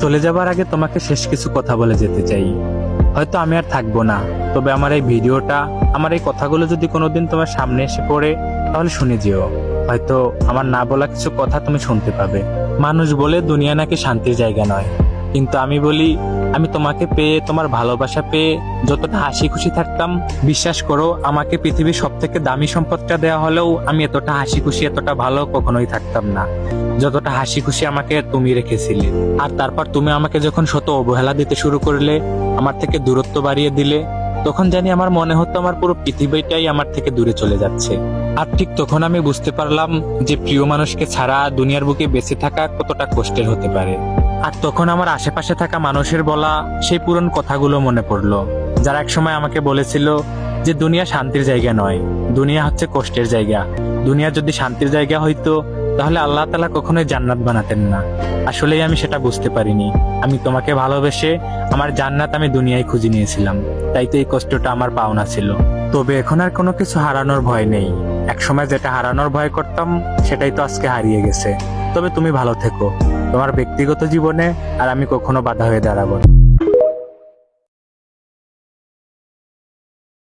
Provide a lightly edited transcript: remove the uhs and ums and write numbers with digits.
চলে যাবার আগে তোমাকে শেষ কিছু কথা বলে যেতে চাই। হয়তো আমি আর থাকবো না, তবে আমার এই ভিডিওটা, আমার এই কথাগুলো যদি কোনোদিন তোমার সামনে এসে পড়ে, তাহলে শুনে যেও। হয়তো আমার না বলা কিছু কথা তুমি শুনতে পাবে। মানুষ বলে দুনিয়া নাকি শান্তির জায়গা নয়, কিন্তু আমি বলি, আমি তোমাকে পেয়ে, তোমার ভালোবাসা পেয়ে যতটা হাসি খুশি থাকতাম, বিশ্বাস করো আমাকে পৃথিবীর সব থেকে দামি সম্পদটা দেওয়া হলেও আমি এতটা হাসি খুশি, এতটা ভালো কখনোই থাকতাম না যতটা হাসি খুশি আমাকে তুমি রেখেছিলে। আর তারপর তুমি আমাকে যখন শত অবহেলা দিতে শুরু করলে, আমার থেকে দূরত্ব বাড়িয়ে দিলে, তখন জানি আমার মনে হতো আমার পুরো পৃথিবীটাই আমার থেকে দূরে চলে যাচ্ছে। আর ঠিক তখন আমি বুঝতে পারলাম যে প্রিয় মানুষকে ছাড়া দুনিয়ার বুকে বেঁচে থাকা কতটা কষ্টের হতে পারে। আর তখন আমার আশেপাশে থাকা মানুষের বলা সেই পুরনো কথাগুলো মনে পড়লো, যারা একসময় আমাকে বলেছিল যে দুনিয়া শান্তির জায়গা নয়, দুনিয়া হচ্ছে কষ্টের জায়গা। দুনিয়া যদি শান্তির জায়গা হইতো, তাহলে আল্লাহ তাআলা কখনোই জান্নাত বানাতেন না। আসলেই আমি সেটা বুঝতে পারিনি। আমি তোমাকে ভালোবেসে আমার জান্নাত আমি দুনিয়ায় খুঁজে নিয়েছিলাম, তাই তো এই কষ্টটা আমার পাওনা ছিল। তবে এখন আর কোনো কিছু হারানোর ভয় নেই। একসময় যেটা হারানোর ভয় করতাম, সেটাই তো আজকে হারিয়ে গেছে। তবে তুমি ভালো থেকো তোমার ব্যক্তিগত জীবনে, আর আমি কখনো বাধা হয়ে দাঁড়াবো না।